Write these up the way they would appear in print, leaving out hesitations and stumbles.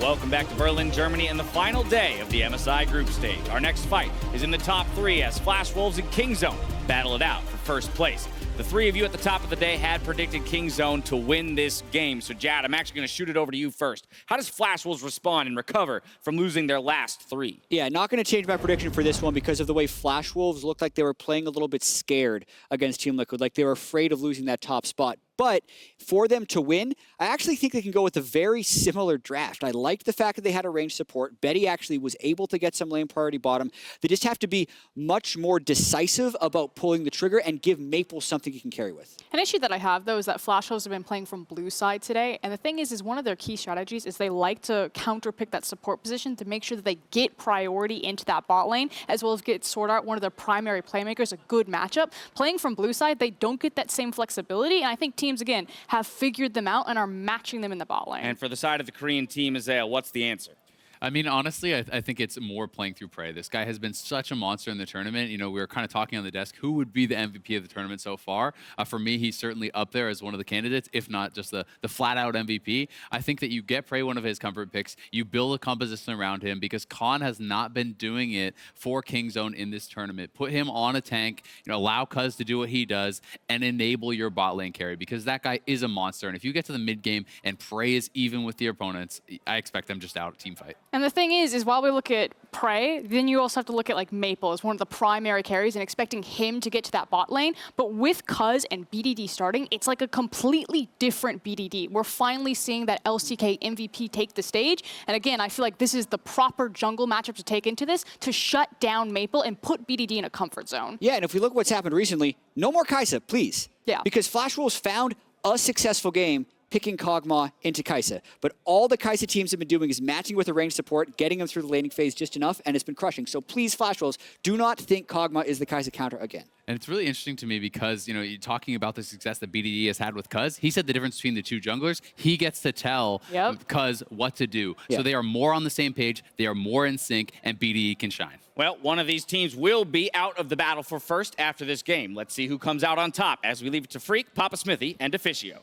Welcome back to Berlin, Germany, and the final day of the MSI group stage. Our next fight is in the top 3 as Flash Wolves and Kingzone battle it out for first place. The 3 of you at the top of the day had predicted Kingzone to win this game. So, Jad, I'm actually going to shoot it over to you first. How does Flash Wolves respond and recover from losing their last 3? Yeah, not going to change my prediction for this one because of the way Flash Wolves looked like they were playing a little bit scared against Team Liquid, like they were afraid of losing that top spot. But for them to win, I actually think they can go with a very similar draft. I liked the fact that they had a range support. Betty actually was able to get some lane priority bottom. They just have to be much more decisive about pulling the trigger and give Maple something he can carry with. An issue that I have, though, is that Flash Wolves have been playing from blue side today. And the thing is one of their key strategies is they like to counterpick that support position to make sure that they get priority into that bot lane, as well as get SwordArt, one of their primary playmakers, a good matchup. Playing from blue side, they don't get that same flexibility. And I think teams, again, have figured them out and are matching them in the bot lane. And for the side of the Korean team, Isaiah, what's the answer? I mean, honestly, I think it's more playing through Prey. This guy has been such a monster in the tournament. You know, we were kind of talking on the desk, who would be the MVP of the tournament so far? For me, he's certainly up there as one of the candidates, if not just the flat-out MVP. I think that you get Prey one of his comfort picks, you build a composition around him, because Khan has not been doing it for Kingzone in this tournament. Put him on a tank, you know, allow Cuzz to do what he does, and enable your bot lane carry, because that guy is a monster. And if you get to the mid-game and Prey is even with the opponents, I expect them just out team fight. And the thing is while we look at Prey, then you also have to look at like Maple as one of the primary carries and expecting him to get to that bot lane. But with Cuzz and BDD starting, it's like a completely different BDD. We're finally seeing that LCK MVP take the stage. And again, I feel like this is the proper jungle matchup to take into this to shut down Maple and put BDD in a comfort zone. Yeah, and if we look at what's happened recently, no more Kai'Sa, please. Yeah. Because Flash Wolves found a successful game picking Kog'Maw into Kai'Sa. But all the Kai'Sa teams have been doing is matching with a range support, getting them through the laning phase just enough, and it's been crushing. So please, Flash Wolves, do not think Kog'Maw is the Kai'Sa counter again. And it's really interesting to me because, you know, you're talking about the success that BDD has had with Cuzz. He said the difference between the two junglers, he gets to tell Cuzz what to do. So they are more on the same page, they are more in sync, and BDD can shine. Well, one of these teams will be out of the battle for first after this game. Let's see who comes out on top as we leave it to Freak, Papa Smithy, and Officio.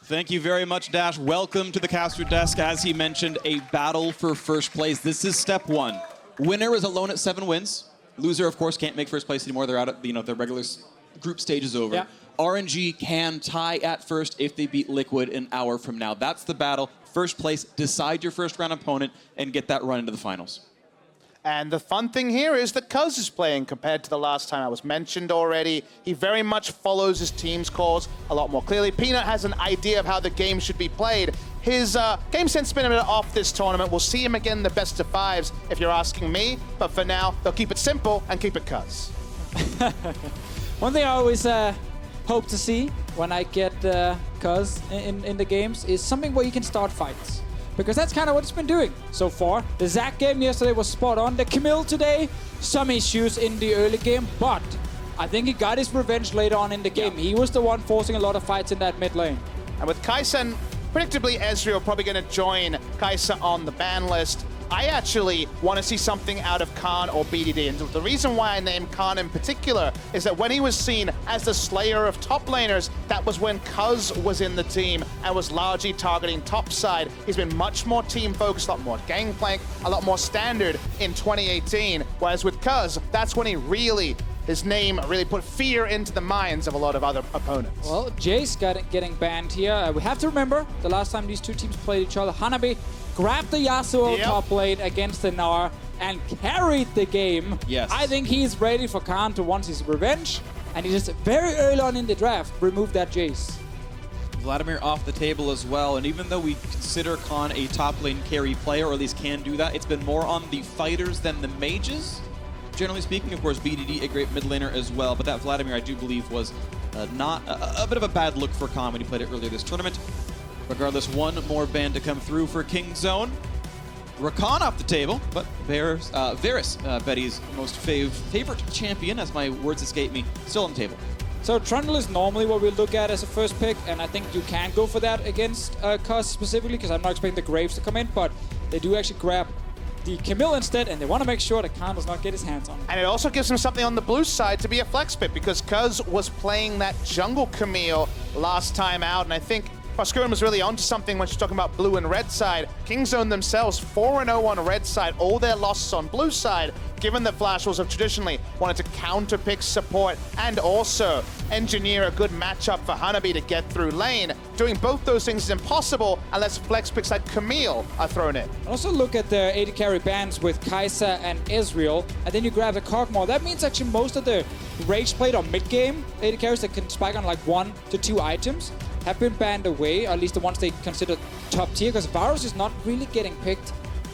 Thank you very much, Dash. Welcome to the caster desk. As he mentioned, a battle for first place. This is step 1. Winner is alone at 7 wins. Loser, of course, can't make first place anymore. They're out at, the regular group stage is over. RNG can tie at first if they beat Liquid an hour from now. That's the battle. First place, decide your first round opponent and get that run into the finals. And the fun thing here is that Cuzz is playing compared to the last time I was mentioned already. He very much follows his team's calls a lot more clearly. Peanut has an idea of how the game should be played. His game sense has been a bit off this tournament. We'll see him again in the best of 5s if you're asking me. But for now, they'll keep it simple and keep it Cuzz. One thing I always hope to see when I get Cuzz in the games is something where you can start fights. Because that's kind of what it's been doing so far. The Zac game yesterday was spot on. The Camille today, some issues in the early game, but I think he got his revenge later on in the game. He was the one forcing a lot of fights in that mid lane. And with Kai'Sa, and predictably Ezreal probably going to join Kai'Sa on the ban list, I actually want to see something out of Khan or BDD. And the reason why I named Khan in particular is that when he was seen as the slayer of top laners, that was when Cuzz was in the team and was largely targeting top side. He's been much more team focused, a lot more gangplank, a lot more standard in 2018. Whereas with Cuzz, that's when his name really put fear into the minds of a lot of other opponents. Well, Jace getting banned here. We have to remember the last time these two teams played each other, Hanabi grabbed the Yasuo top lane against the Gnar and carried the game. Yes. I think he's ready for Khan to want his revenge, and he just very early on in the draft removed that Jace. Vladimir off the table as well, and even though we consider Khan a top lane carry player, or at least can do that, it's been more on the fighters than the mages. Generally speaking, of course, BDD a great mid laner as well, but that Vladimir I do believe was not a bit of a bad look for Khan when he played it earlier this tournament. Regardless, one more ban to come through for Kingzone. Rakan off the table, but Varus, Betty's most favorite champion, as my words escape me, still on the table. So Trundle is normally what we look at as a first pick, and I think you can go for that against Cuzz specifically, because I'm not expecting the Graves to come in, but they do actually grab the Camille instead, and they want to make sure that Khan does not get his hands on it. And it also gives him something on the blue side to be a flex pick, because Cuzz was playing that jungle Camille last time out, and I think Pascurin was really onto something when she's talking about blue and red side. Kingzone themselves 4-0 on red side, all their losses on blue side, given that Flash Wolves have traditionally wanted to counter-pick support and also engineer a good matchup for Hanabi to get through lane. Doing both those things is impossible unless flex picks like Camille are thrown in. Also look at the AD carry bans with Kai'Sa and Ezreal, and then you grab the Kog'Maw. That means actually most of the rage played on mid-game AD carries that can spike on like 1 to 2 items have been banned away, or at least the ones they consider top tier, because Varus is not really getting picked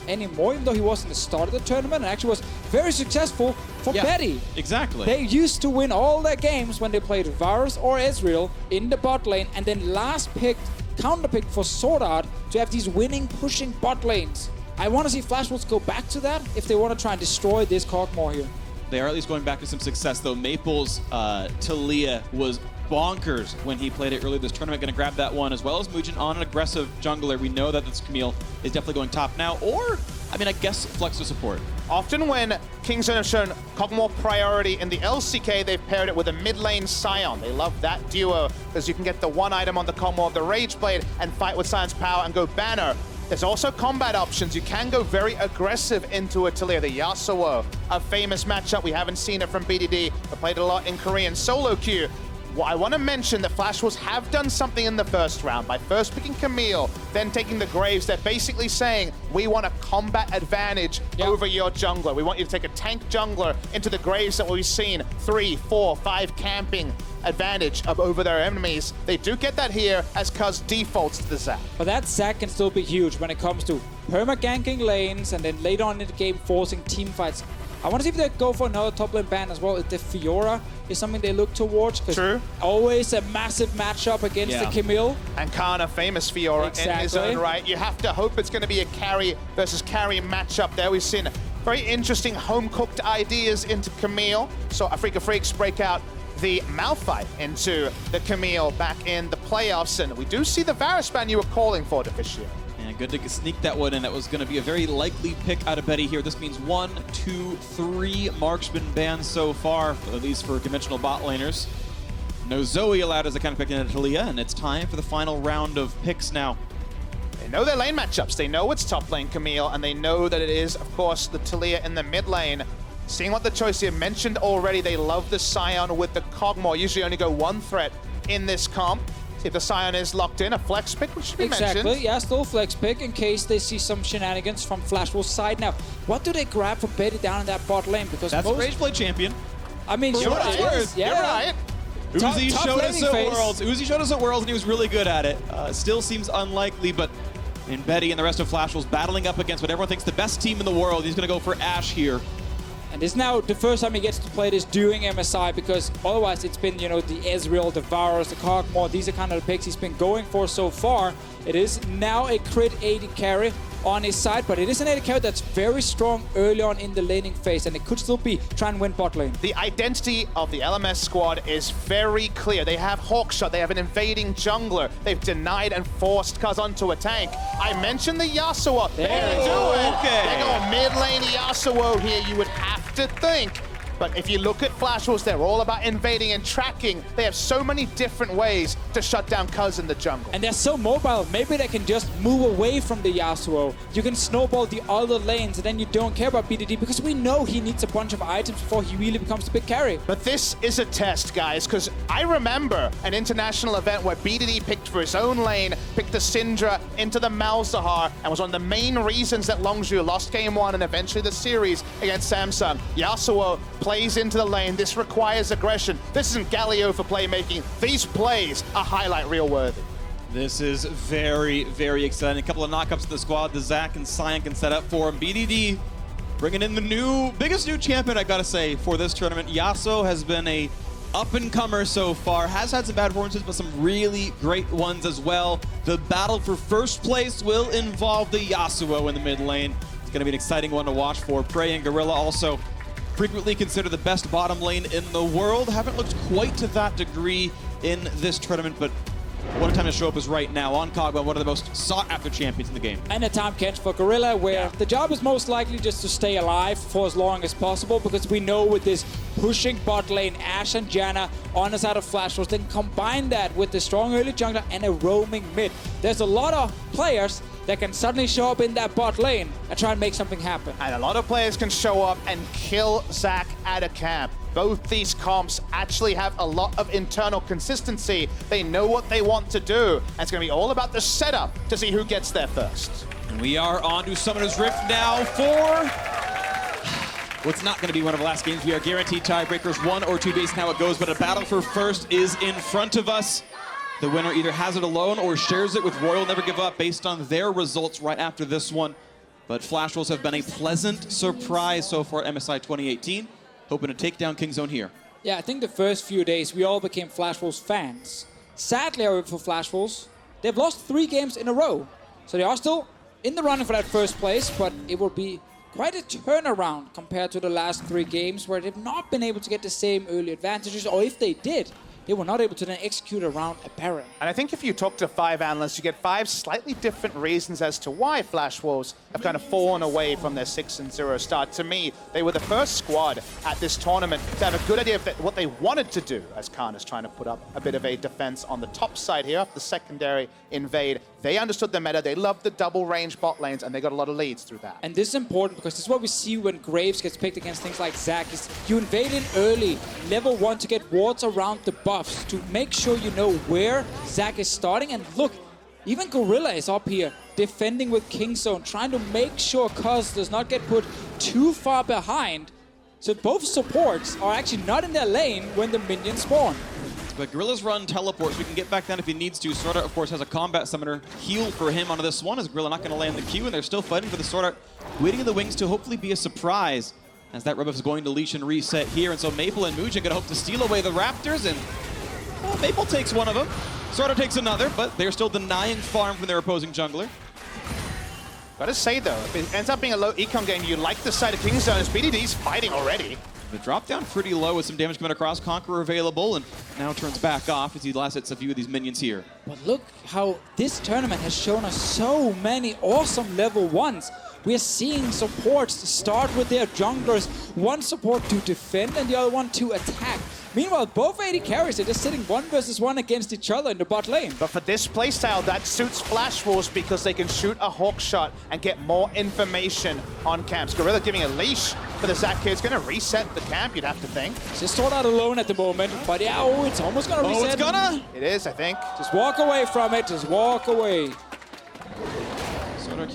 anymore, even though he was in the start of the tournament and actually was very successful for Betty. Exactly. They used to win all their games when they played Varus or Ezreal in the bot lane, and then last picked, counter-picked for SwordArt to have these winning, pushing bot lanes. I want to see Flash Wolves go back to that if they want to try and destroy this Kog'Maw here. They are at least going back to some success, though. Maple's Taliyah was bonkers when he played it earlier this tournament. Going to grab that one, as well as Moojin on an aggressive jungler. We know that this Camille is definitely going top now, or, I mean, I guess flex to support. Often when Kingzone have shown Kog'Maw priority in the LCK, they've paired it with a mid lane Sion. They love that duo because you can get the one item on the Kog'Maw of the Rage Blade and fight with Sion's power and go banner. There's also combat options. You can go very aggressive into a Taliyah. The Yasuo, a famous matchup. We haven't seen it from BDD, but played a lot in Korean solo queue. Well, I want to mention that Flash Wolves have done something in the first round by first picking Camille, then taking the Graves. They're basically saying, we want a combat advantage over your jungler. We want you to take a tank jungler into the Graves that we've seen 3, 4, 5 camping advantage over their enemies. They do get that here as Cuzz defaults to the Zap. But that Zac can still be huge when it comes to perma-ganking lanes and then later on in the game forcing team fights. I want to see if they go for another top lane ban as well. If the Fiora is something they look towards. True. Always a massive matchup against the Camille. And Khan, a famous Fiora in his own right. You have to hope it's going to be a carry versus carry matchup there. We've seen very interesting home-cooked ideas into Camille. So Afrika Freaks break out the Malphite into the Camille back in the playoffs. And we do see the Varus ban you were calling for, Deficio. And good to sneak that one in. That was going to be a very likely pick out of Betty here. This means 1, 2, 3 marksman bans so far, at least for conventional bot laners. No Zoe allowed as a kind of pick in Taliyah, and it's time for the final round of picks now. They know their lane matchups. They know it's top lane Camille, and they know that it is, of course, the Taliyah in the mid lane. Seeing what the choice here mentioned already, they love the Sion with the Kog'Maw. Usually only go one threat in this comp. If the Sion is locked in, a flex pick, which should be mentioned. Exactly, yeah, still flex pick in case they see some shenanigans from Flash Wolves' side. Now, what do they grab for Betty down in that bot lane? Because that's a Rage Blade champion. I mean, you're right. Yeah. You're right. Uzi showed us at Worlds. Uzi showed us at Worlds, and he was really good at it. Still seems unlikely, but in Betty and the rest of Flash Wolves battling up against what everyone thinks the best team in the world, he's going to go for Ashe here. And it's now the first time he gets to play this doing MSI, because otherwise it's been, you know, the Ezreal, the Varus, the Kog'Maw. These are kind of the picks he's been going for so far. It is now a crit AD carry on his side, but it is an AD carry that's very strong early on in the laning phase, and it could still be try and win bot lane. The identity of the LMS squad is very clear. They have Hawkshot, they have an invading jungler. They've denied and forced Cuzz onto a tank. I mentioned the Yasuo. They're gonna do it. Okay. They're going mid lane Yasuo here, you would have to think. But if you look at Flash Wolves, they're all about invading and tracking. They have so many different ways to shut down Cuzz in the jungle. And they're so mobile, maybe they can just move away from the Yasuo. You can snowball the other lanes, and then you don't care about BDD, because we know he needs a bunch of items before he really becomes the big carry. But this is a test, guys, because I remember an international event where BDD picked for his own lane, picked the Syndra into the Malzahar, and was one of the main reasons that Longzhu lost game 1 and eventually the series against Samsung. Yasuo plays into the lane. This requires aggression. This isn't Galio for playmaking. These plays are highlight reel worthy. This is very, very exciting. A couple of knockups to the squad. The Zac and Sion can set up for him. BDD bringing in the biggest new champion, I gotta say, for this tournament. Yasuo has been a up-and-comer so far. Has had some bad performances, but some really great ones as well. The battle for first place will involve the Yasuo in the mid lane. It's gonna be an exciting one to watch for. Prey and Gorilla also frequently considered the best bottom lane in the world. Haven't looked quite to that degree in this tournament, but What a time to show up is right now on Kog'Maw, one of the most sought-after champions in the game. And a Tahm Kench for Gorilla, where the job is most likely just to stay alive for as long as possible, because we know with this pushing bot lane, Ashe and Janna on the side of Flash Wolves, then combine that with the strong early jungler and a roaming mid. There's a lot of players that can suddenly show up in that bot lane and try and make something happen. And a lot of players can show up and kill Zac at a camp. Both these comps actually have a lot of internal consistency. They know what they want to do. And it's going to be all about the setup to see who gets there first. And we are on to Summoner's Rift now for what's not going to be one of the last games. We are guaranteed tiebreakers, 1 or 2 based on how it goes, but a battle for first is in front of us. The winner either has it alone or shares it with Royal Never Give Up based on their results right after this one. But Flash Wolves have been a pleasant surprise so far at MSI 2018. Hoping to take down Kingzone here. Yeah, I think the first few days we all became Flash Wolves fans. Sadly, however, for Flash Wolves, they've lost 3 games in a row. So they are still in the running for that first place, but it will be quite a turnaround compared to the last 3 games where they've not been able to get the same early advantages, or if they did, they were not able to then execute around a Baron. And I think if you talk to 5 analysts, you get 5 slightly different reasons as to why Flash Wolves have kind of fallen away from their 6-0 start. To me, they were the first squad at this tournament to have a good idea of what they wanted to do, as Khan is trying to put up a bit of a defense on the top side here off the secondary invade. They understood the meta, they loved the double range bot lanes, and they got a lot of leads through that. And this is important because this is what we see when Graves gets picked against things like Zac, is you invade in early, level 1 to get wards around the buffs, to make sure you know where Zac is starting. And look, even Gorilla is up here, defending with Kingzone, trying to make sure Cuzz does not get put too far behind. So both supports are actually not in their lane when the minions spawn. But Gorilla's run teleports. We can get back down if he needs to. SwordArt, of course, has a combat summoner heal for him onto this one, as Gorilla not going to land the Q, and they're still fighting for the SwordArt, waiting in the wings to hopefully be a surprise, as that rebuff is going to leash and reset here. And so Maple and Moojin going to hope to steal away the Raptors, and well, Maple takes one of them. SwordArt takes another, but they're still denying farm from their opposing jungler. Gotta say though, if it ends up being a low econ game, you like the side of Kingzone as BDD's fighting already. The drop down pretty low with some damage coming across. Conqueror available, and now turns back off as he last hits a few of these minions here. But look how this tournament has shown us so many awesome level 1s. We are seeing supports start with their junglers, one support to defend and the other one to attack. Meanwhile, both AD carries are just sitting 1 versus 1 against each other in the bot lane. But for this playstyle, that suits Flash Wolves because they can shoot a hawk shot and get more information on camps. Gorilla giving a leash for the Zac kids. Going to reset the camp, you'd have to think. Just SwordArt alone at the moment, but yeah, oh, it's almost going to reset. Oh, it's gonna! It is, I think. Just walk away from it, just walk away.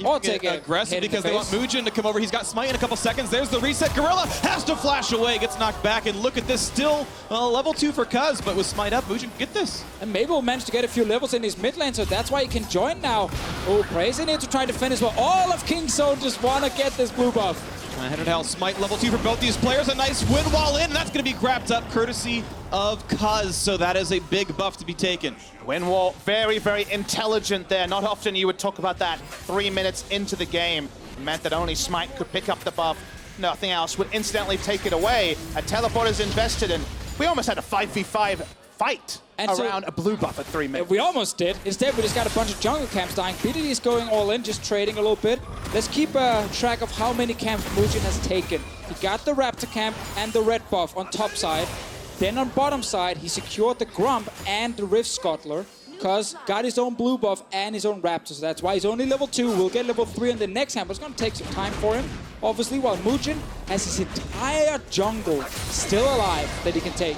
Or take it aggressive because they want Moojin to come over. He's got smite in a couple seconds. There's the reset. Gorilla has to flash away, gets knocked back, and look at this, still level 2 for Cuzz, but with smite up, Moojin can get this. And Mabel managed to get a few levels in his mid lane, so that's why he can join now. Oh, Praise in here to try to finish, but all of Kingzone just want to get this blue buff. Headed hell, smite level 2 for both these players. A nice wind wall in, and that's going to be grabbed up courtesy of Cuzz, so that is a big buff to be taken. Wind wall, very, very intelligent there. Not often you would talk about that 3 minutes into the game. It meant that only smite could pick up the buff. Nothing else would incidentally take it away. A teleport is invested in. We almost had a 5v5 fight and around a blue buff at 3 minutes. We almost did. Instead, we just got a bunch of jungle camps dying. BDD is going all in, just trading a little bit. Let's keep track of how many camps Moojin has taken. He got the Raptor camp and the red buff on top side. Then on bottom side, he secured the Grump and the Rift Scuttler. Cuzz got his own blue buff and his own Raptor, so that's why he's only level 2. We'll get level 3 in the next camp, but it's going to take some time for him. Obviously, while Moojin has his entire jungle still alive that he can take.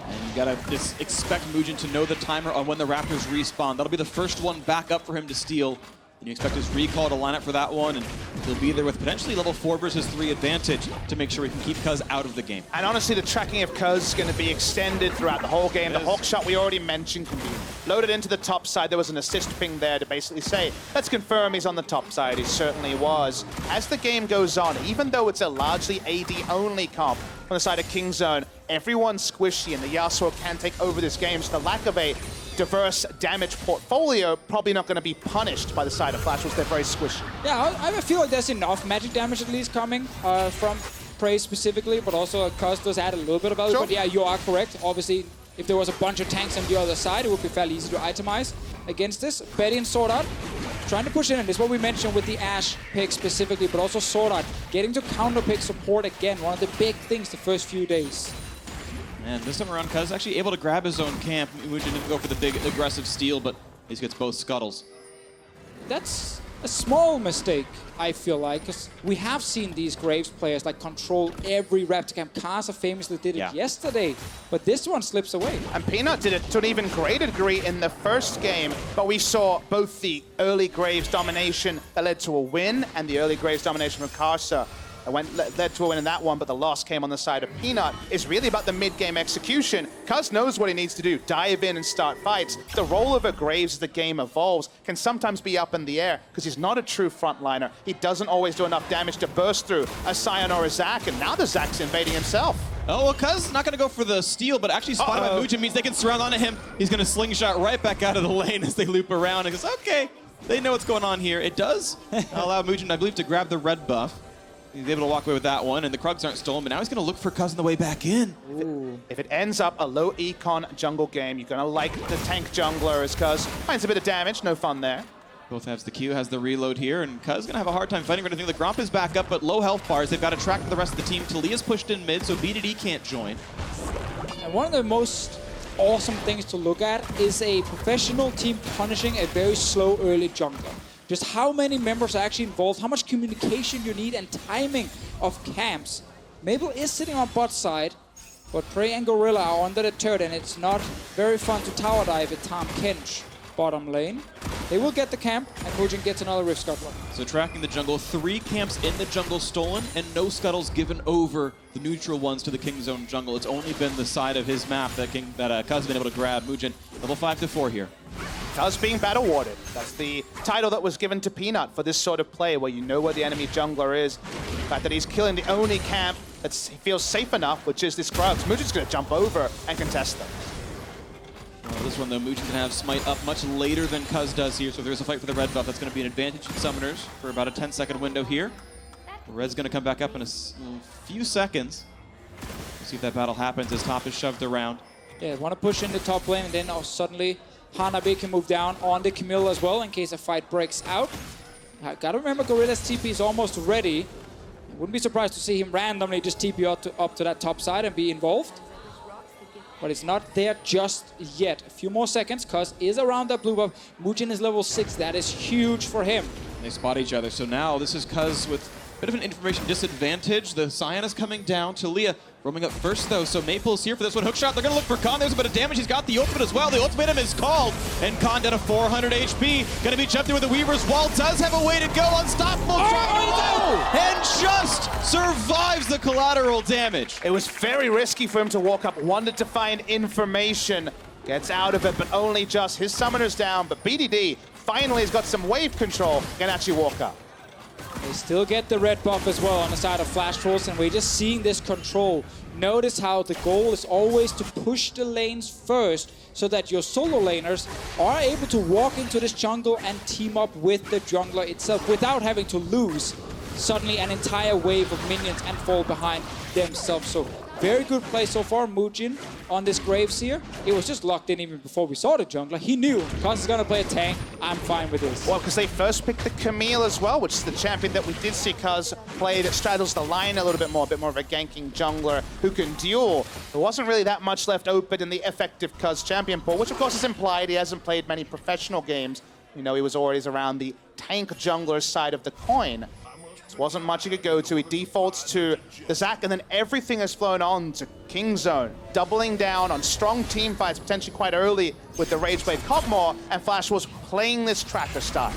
And you gotta just expect Moojin to know the timer on when the Raptors respawn. That'll be the first one back up for him to steal. And you expect his recall to line up for that one, and he'll be there with potentially level 4 versus 3 advantage to make sure we can keep Cuzz out of the game. And honestly, the tracking of Cuzz is going to be extended throughout the whole game. The hawk shot we already mentioned can be loaded into the top side. There was an assist ping there to basically say, let's confirm he's on the top side. He certainly was. As the game goes on, even though it's a largely AD-only comp on the side of Kingzone, everyone's squishy, and the Yasuo can take over this game. So the lack of a diverse damage portfolio probably not going to be punished by the side of Flash Wolves. They're very squishy. Yeah, I feel like there's enough magic damage at least coming from Praise specifically, but also Cuzz does add a little bit of value. Sure. But yeah, you are correct. Obviously, If there was a bunch of tanks on the other side, it would be fairly easy to itemize against this. Betty and SwordArt trying to push in, and this is what we mentioned with the Ashe pick specifically, but also SwordArt getting to counter pick support again, one of the big things the first few days. And this time around, Cuzz actually able to grab his own camp. Moojin didn't go for the big aggressive steal, but he gets both scuttles. That's a small mistake, I feel like, because we have seen these Graves players like control every Raptor camp. Kaza famously did it yesterday, but this one slips away. And Peanut did it to an even greater degree in the first game, but we saw both the early Graves domination that led to a win and the early Graves domination from Kaza led to a win in that one, but the loss came on the side of Peanut. It's really about the mid-game execution. Cuzz knows what he needs to do, dive in and start fights. The role of a Graves as the game evolves can sometimes be up in the air because he's not a true frontliner. He doesn't always do enough damage to burst through a Sion or a Zac, and now the Zac's invading himself. Oh, well, Cuzz not going to go for the steal, but actually spotted by Moojin means they can surround onto him. He's going to slingshot right back out of the lane as they loop around and goes, okay, they know what's going on here. It does allow Moojin, I believe, to grab the red buff. He's able to walk away with that one, and the Krugs aren't stolen, but now he's going to look for Cuzz on the way back in. If it ends up a low econ jungle game, you're going to like the tank jungler as Cuzz finds a bit of damage, no fun there. Both has the Q, has the reload here, and Cuzz going to have a hard time fighting. We're going to think the Gromp is back up, but low health bars. They've got to track the rest of the team. Taliyah's pushed in mid, so BDD can't join. And one of the most awesome things to look at is a professional team punishing a very slow early jungler. Just how many members are actually involved, how much communication you need, and timing of camps. Mabel is sitting on bot side, but Prey and Gorilla are under the turret, and it's not very fun to tower dive at Tahm Kench bottom lane. They will get the camp, and Moojin gets another Rift Scuttler. So tracking the jungle, 3 camps in the jungle stolen, and no scuttles given over the neutral ones to the King Zone jungle. It's only been the side of his map that Cuzz has been able to grab. Moojin, level 5 to 4 here. Cuzz being battle warded. That's the title that was given to Peanut for this sort of play where you know where the enemy jungler is. The fact that he's killing the only camp that he feels safe enough, which is this Krugs. Moojin's going to jump over and contest them. Well, this one, though, Moojin can have Smite up much later than Cuzz does here, so if there's a fight for the red buff, that's going to be an advantage in Summoners for about a 10-second window here. The red's going to come back up in a few seconds. We'll see if that battle happens as top is shoved around. Yeah, want to push in the top lane, and then suddenly Hanabi can move down on the Camille as well in case a fight breaks out. Gotta remember, Gorilla's TP is almost ready. Wouldn't be surprised to see him randomly just TP up to that top side and be involved. But it's not there just yet. A few more seconds. Cuzz is around that blue buff. Moojin is level 6. That is huge for him. They spot each other. So now this is Cuzz with a bit of an information disadvantage. The Sion is coming down. Taliyah roaming up first, though. So Maple's here for this one. Hookshot. They're going to look for Khan. There's a bit of damage. He's got the ultimate as well. The ultimatum is called. And Khan down to 400 HP. Going to be jumped in with the Weaver's Wall. Does have a way to go. Unstoppable. And just survives the collateral damage. It was very risky for him to walk up. Wanted to find information. Gets out of it, but only just. His summoner's down, but BDD finally has got some wave control. Can actually walk up. They still get the red buff as well on the side of Flash Trolls, and we're just seeing this control. Notice how the goal is always to push the lanes first so that your solo laners are able to walk into this jungle and team up with the jungler itself without having to lose suddenly an entire wave of minions and fall behind themselves. So very good play so far, Moojin, on this Graves here. It was just locked in even before we saw the jungler. He knew, Cuzz is going to play a tank, I'm fine with this. Well, because they first picked the Camille as well, which is the champion that we did see Cuzz play that straddles the line a little bit more of a ganking jungler who can duel. There wasn't really that much left open in the effective Cuzz champion pool, which of course is implied. He hasn't played many professional games. You know, he was always around the tank jungler side of the coin. Wasn't much he could go to. He defaults to the Zac, and then everything has flown on to King Zone, doubling down on strong team fights, potentially quite early with the Rage Blade Kog'Maw, and Flash was playing this tracker style.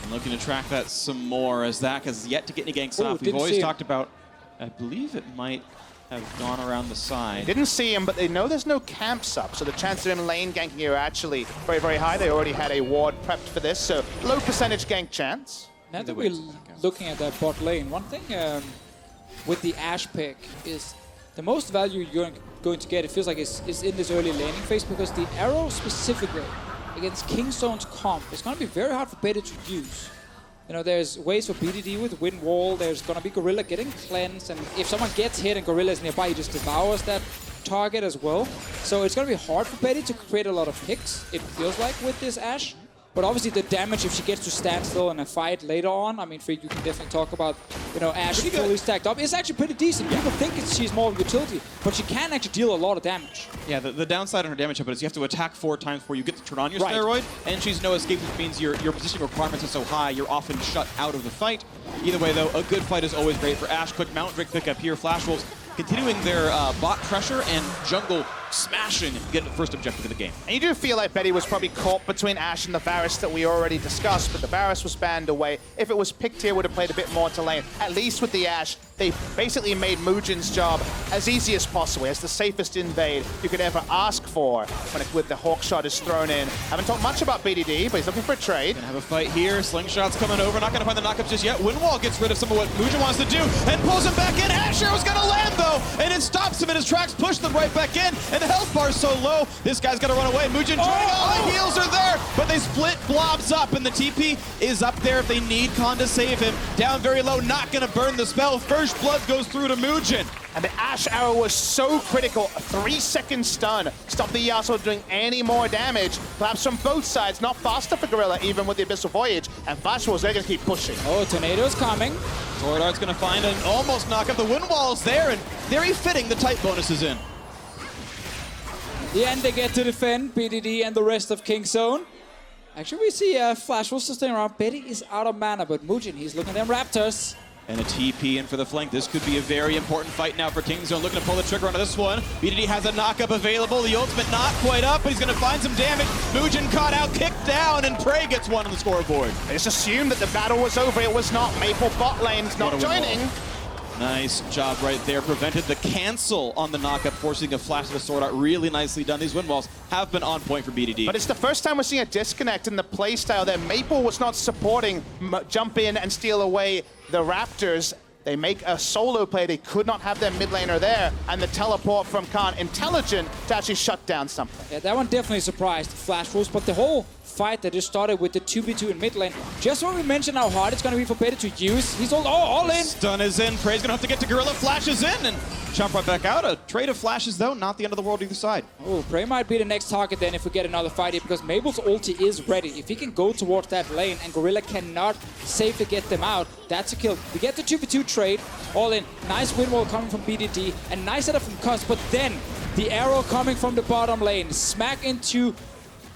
Looking to track that some more as Zac has yet to get any ganks off. We've always talked about, I believe it might have gone around the side. Didn't see him, but they know there's no camps up, so the chances of him lane ganking here are actually very, very high. They already had a ward prepped for this, so low percentage gank chance. Now that we're looking at that bot lane, one thing with the Ashe pick is the most value you're going to get, it feels like, is in this early laning phase, because the arrow specifically against King Zone's comp is going to be very hard for Beta to use. You know, there's ways for BDD with Wind Wall, there's going to be Gorilla getting cleansed, and if someone gets hit and Gorilla is nearby, he just devours that target as well. So it's going to be hard for Betty to create a lot of picks, it feels like, with this Ashe. But obviously the damage, if she gets to stand still in a fight later on, I mean, Freak, you can definitely talk about, you know, Ashe fully stacked up. It's actually pretty decent. People think she's more of a utility, but she can actually deal a lot of damage. Yeah, the downside on her damage is you have to attack 4 times before you get to turn on your steroid, and she's no escape, which means your positioning requirements are so high, you're often shut out of the fight. Either way, though, a good fight is always great for Ashe. Quick Mount Drake pick up here. Flash Wolves continuing their bot pressure and jungle smashing, getting the first objective of the game. And you do feel like Betty was probably caught between Ashe and the Varus that we already discussed, but the Varus was banned away. If it was picked here, would have played a bit more to lane. At least with the Ashe, they basically made Moojin's job as easy as possible. As the safest invade you could ever ask for when the Hawk Shot is thrown in. Haven't talked much about BDD, but he's looking for a trade. Gonna have a fight here. Slingshot's coming over. Not gonna find the knockups just yet. Windwall gets rid of some of what Moojin wants to do and pulls him back in. Ashe Arrow's gonna land though, and it stops him in his tracks, push them right back in, and the health bar's so low. This guy's got to run away. Moojin joining all the heals are there, but they split blobs up, and the TP is up there if they need Khan to save him. Down very low, not going to burn the spell. First blood goes through to Moojin. And the Ashe Arrow was so critical. A 3-second stun. Stop the Yasuo doing any more damage. Perhaps from both sides. Not faster for Gorilla, even with the Abyssal Voyage. And Flash Wolves, they're going to keep pushing. Oh, Tornado's coming. SwordArt's going to find an almost knock up. The Windwall's there, and very fitting the type bonus is in. The end they get to defend, BDD and the rest of King Zone. Actually, we see Flash Wolves still staying around. Betty is out of mana, but Moojin, he's looking at them Raptors. And a TP in for the flank. This could be a very important fight now for King Zone. Looking to pull the trigger onto this one. BDD has a knockup available. The ultimate not quite up, but he's going to find some damage. Moojin caught out, kicked down, and Prey gets one on the scoreboard. They just assumed that the battle was over. It was not. Maple bot lane's not joining. Nice job right there. Prevented the cancel on the knockup, forcing a flash of the SwordArt. Really nicely done. These Windwalls have been on point for BDD. But it's the first time we're seeing a disconnect in the playstyle there. Maple was not supporting jump in and steal away the Raptors. They make a solo play. They could not have their mid laner there. And the teleport from Khan, intelligent to actually shut down something. Yeah, that one definitely surprised Flash Wolves, but the whole fight that just started with the 2v2 in mid lane, just when we mentioned how hard it's going to be for Betty to use, he's all in. Stun is in. Prey's going to have to get to Gorilla. Flashes in and jump right back out. A trade of flashes, though. Not the end of the world either side. Oh, Prey might be the next target then if we get another fight here, because Mabel's ulti is ready. If he can go towards that lane and Gorilla cannot safely get them out, that's a kill. We get the 2v2 trade, all in. Nice windwall coming from BDD, and nice setup from Cuzz, but then the arrow coming from the bottom lane, smack into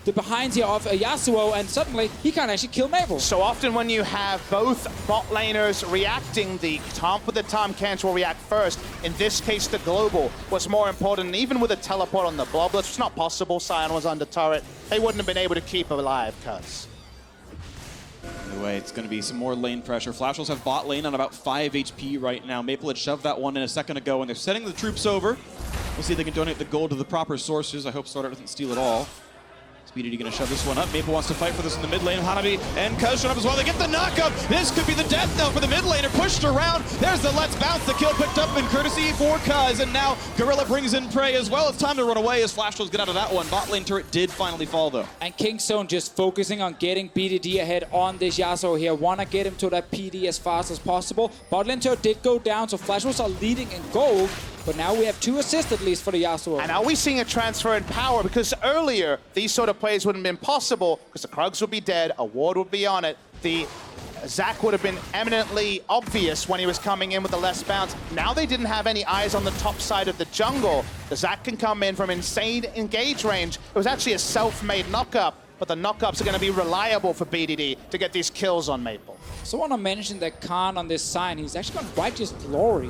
the behind here of Yasuo, and suddenly he can't actually kill Mabel. So often when you have both bot laners reacting, the Tahm with the Tahm Kench will react first. In this case, the global was more important. And even with a teleport on the Blobless, it's not possible. Sion was under turret. They wouldn't have been able to keep alive, Cuzz. Anyway, it's going to be some more lane pressure. Flash Wolves have bot lane on about 5 HP right now. Maple had shoved that one in a second ago, and they're sending the troops over. We'll see if they can donate the gold to the proper sources. I hope SwordArt doesn't steal it all. BDD going to shove this one up. Maple wants to fight for this in the mid lane. Hanabi and Cuzz showing up as well. They get the knockup. This could be the death knell for the mid laner. Pushed around. There's the let's bounce. The kill picked up in courtesy for Cuzz. And now Gorilla brings in Prey as well. It's time to run away as Flash Wolves get out of that one. Bot lane turret did finally fall though. And King Zone just focusing on getting BDD ahead on this Yasuo here. Want to get him to that PD as fast as possible. Bot lane turret did go down, so Flash Wolves are leading in gold. But now we have 2 assists at least for the Yasuo. And are we seeing a transfer in power? Because earlier, these sort of plays wouldn't have been possible because the Krugs would be dead, a ward would be on it. The Zac would have been eminently obvious when he was coming in with the less bounce. Now they didn't have any eyes on the top side of the jungle. The Zac can come in from insane engage range. It was actually a self-made knockup, but the knockups are going to be reliable for BDD to get these kills on Maple. So I want to mention that Khan on this sign, he's actually going to Righteous Glory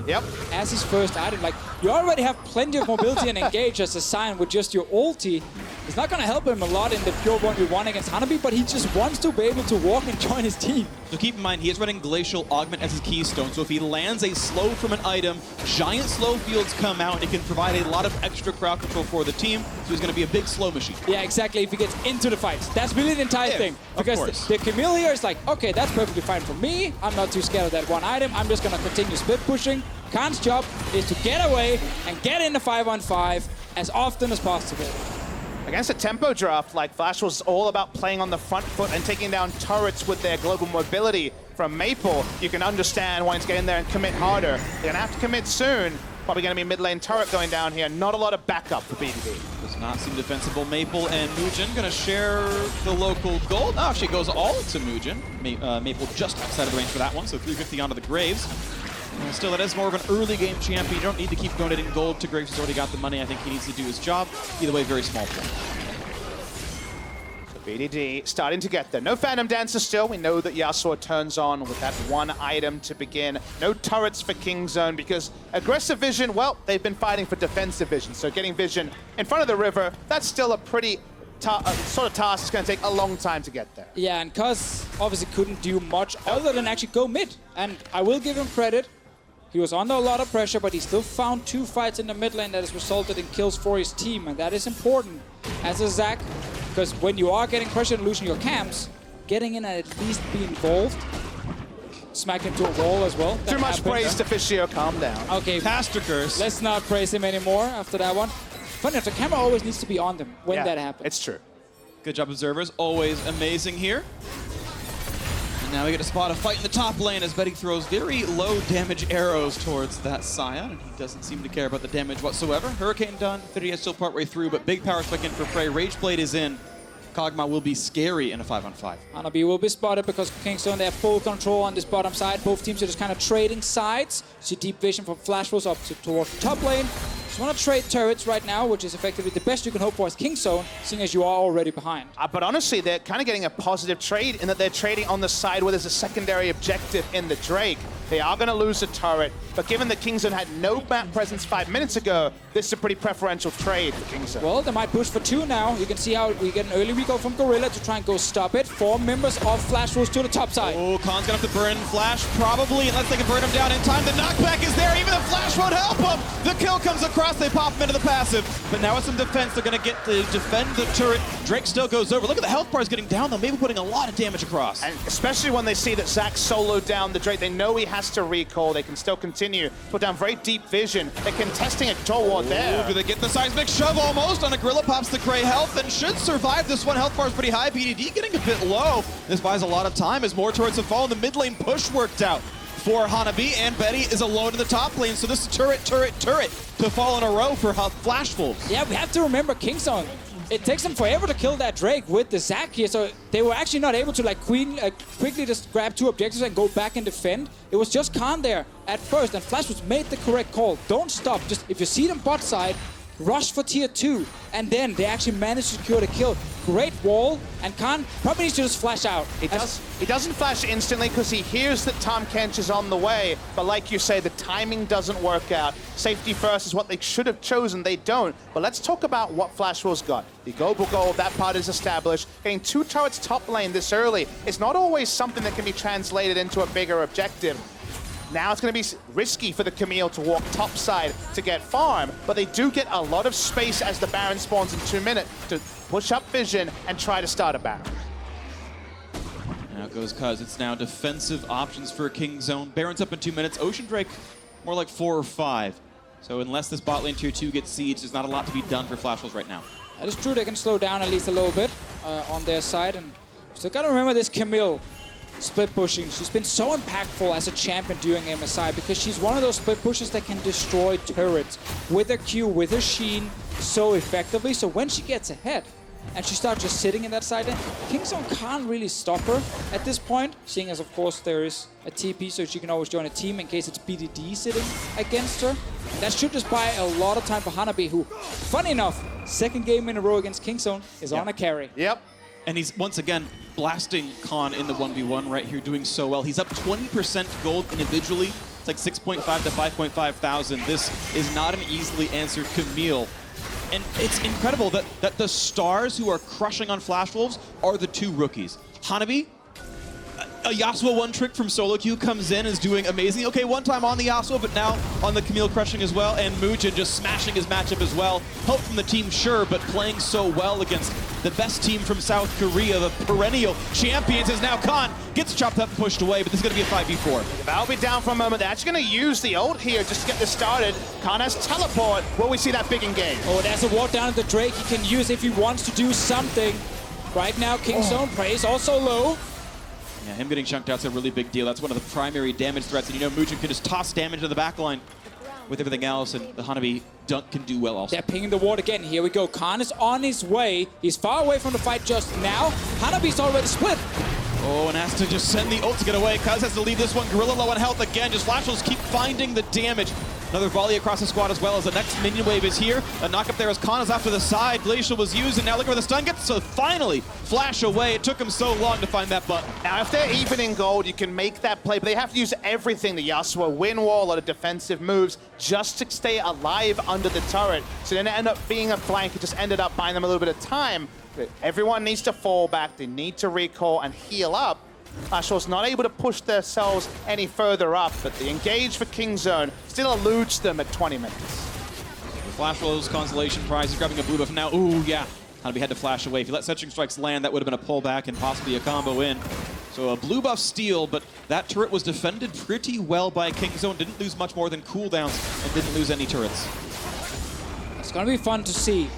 as his first item. Like, you already have plenty of mobility and engage as a sign with just your ulti. It's not going to help him a lot in the pure 1v1 against Hanabi, but he just wants to be able to walk and join his team. So keep in mind, he is running Glacial Augment as his keystone, so if he lands a slow from an item, giant slow fields come out, and it can provide a lot of extra crowd control for the team, so he's going to be a big slow machine. Yeah, exactly, if he gets into the fights. That's really the entire thing. Because the Camille here is like, okay, that's perfectly fine for me. I'm not too scared of that one item. I'm just going to continue split pushing. Khan's job is to get away and get in the 5-on-5 as often as possible. Against a tempo draft, like Flash was all about playing on the front foot and taking down turrets with their global mobility from Maple. You can understand wanting to get in there and commit harder. They're going to have to commit soon. Probably going to be mid lane turret going down here. Not a lot of backup for BDD. Does not seem defensible. Maple and Moojin going to share the local gold. Oh, she goes all to Moojin. Maple just outside of the range for that one, so 350 onto the Graves. Still, it is more of an early game champion. You don't need to keep donating gold to Graves. He's already got the money. I think he needs to do his job. Either way, very small point. BDD starting to get there. No Phantom Dancer still. We know that Yasuo turns on with that one item to begin. No turrets for King Zone because aggressive vision, well, they've been fighting for defensive vision. So getting vision in front of the river, that's still a pretty sort of task. It's going to take a long time to get there. Yeah, and Cuzz obviously couldn't do much other than actually go mid. And I will give him credit. He was under a lot of pressure, but he still found 2 fights in the mid lane that has resulted in kills for his team. And that is important as a Zac. Because when you are getting pressure and losing your camps, getting in and at least be involved, smack into a wall as well. Too much praise to Fiscio, calm down. Okay, Pastor Curse. Let's not praise him anymore after that one. Funny enough, the camera always needs to be on them when that happens. It's true. Good job, observers. Always amazing here. And now we get to spot a fight in the top lane as Betty throws very low damage arrows towards that Sion, and he doesn't seem to care about the damage whatsoever. Hurricane done, 30 is still partway through, but big power spike in for Prey. Rageblade is in. Kog'Maw will be scary in a 5-on-5. Hanabi will be spotted because Kingston, they have full control on this bottom side. Both teams are just kind of trading sides. See deep vision from Flash Wolves up towards the top lane. Just want to trade turrets right now, which is effectively the best you can hope for as King Zone, seeing as you are already behind. But honestly, they're kind of getting a positive trade in that they're trading on the side where there's a secondary objective in the Drake. They are going to lose a turret, but given that King Zone had no map presence 5 minutes ago, this is a pretty preferential trade for King Zone. Well, they might push for 2 now. You can see how we get an early recall from Gorilla to try and go stop it. 4 members of Flash Wolves to the top side. Oh, Khan's gonna have to burn Flash, probably, unless they can burn him down in time. The knockback is there, even the Flash won't help him! The kill comes across, they pop him into the passive. But now with some defense, they're gonna get to defend the turret. Drake still goes over. Look at the health bars getting down, though, maybe putting a lot of damage across. And especially when they see that Zac soloed down the Drake, they know he has to recall. They can still continue, put down very deep vision. They're contesting a door ward there. Ooh, do they get the seismic shove almost on a Gorilla? Pops the Cray health and should survive this one. Health bar is pretty high. BDD getting a bit low. This buys a lot of time as more turrets have fallen. The mid lane push worked out for Hanabi, and Betty is alone in the top lane. So this is turret to fall in a row for Flash Wolves. Yeah, we have to remember King Zone. It takes them forever to kill that Drake with the Zac here, so they were actually not able to like quickly just grab 2 objectives and go back and defend. It was just Khan there at first, and Flash was made the correct call. Don't stop. Just if you see them bot side, rush for tier 2, and then they actually managed to secure the kill. Great wall, and Khan probably needs to just flash out. He doesn't flash instantly because he hears that Tahm Kench is on the way, but like you say, the timing doesn't work out. Safety first is what they should have chosen, they don't. But let's talk about what Flash Wolves got. The global goal, that part is established. Getting 2 turrets top lane this early is not always something that can be translated into a bigger objective. Now it's going to be risky for the Camille to walk topside to get farm, but they do get a lot of space as the Baron spawns in 2 minutes to push up vision and try to start a Baron. Now goes Cuzz. It's now defensive options for King Zone. Baron's up in 2 minutes. Ocean Drake, more like 4 or 5. So unless this bot lane tier 2 gets sieged, there's not a lot to be done for Flash Wolves right now. That is true. They can slow down at least a little bit on their side. And still got to remember this Camille. Split pushing. She's been so impactful as a champion during MSI because she's one of those split pushers that can destroy turrets with her Q, with her Sheen so effectively. So when she gets ahead and she starts just sitting in that side lane, King Zone can't really stop her at this point, seeing as of course there is a TP so she can always join a team in case it's BDD sitting against her. And that should just buy a lot of time for Hanabi, who, funny enough, 2nd game in a row against King Zone is on a carry. Yep. And he's, once again, blasting Khan in the 1v1 right here, doing so well. He's up 20% gold individually. It's like 6.5 to 5.5 thousand. This is not an easily answered Camille. And it's incredible that the stars who are crushing on Flash Wolves are the 2 rookies. Hanabi, a Yasuo 1 trick from solo queue comes in, is doing amazing. Okay, 1 time on the Yasuo, but now on the Camille crushing as well, and Moojin just smashing his matchup as well. Help from the team, sure, but playing so well against the best team from South Korea, the perennial champions, as now Khan gets chopped up and pushed away, but this is going to be a 5v4. That'll be down for a moment. They're actually going to use the ult here just to get this started. Khan has teleport. Will we see that big engage? Oh, there's a ward down at the Drake he can use if he wants to do something. Right now, King Zone Prey's also low. Yeah, him getting chunked out's a really big deal. That's one of the primary damage threats, and you know Moojin can just toss damage to the backline. with everything else, and the Hanabi dunk can do well also. They're pinging the ward again. Here we go. Khan is on his way. He's far away from the fight just now. Hanabi's already split. Oh, and has to just send the ult to get away. Cuzz has to leave this one. Gorilla low on health again. Just Flashwolves keep finding the damage. Another volley across the squad as well as the next minion wave is here. A knock up there as Khan is off to the side. Glacial was used, and now look where the stun gets. So finally, flash away. It took him so long to find that button. Now, if they're even in gold, you can make that play, but they have to use everything. The Yasuo win wall, a lot of defensive moves, just to stay alive under the turret. So then it ended up being a flank. It just ended up buying them a little bit of time. But everyone needs to fall back. They need to recall and heal up. Flashwolves not able to push themselves any further up, but the engage for Kingzone still eludes them at 20 minutes. Flashwolves consolation prize is grabbing a blue buff now. Ooh, yeah. Hanabi had to flash away. If you let Searching Strikes land, that would have been a pullback and possibly a combo in. So a blue buff steal, but that turret was defended pretty well by Kingzone. Didn't lose much more than cooldowns and didn't lose any turrets. It's going to be fun to see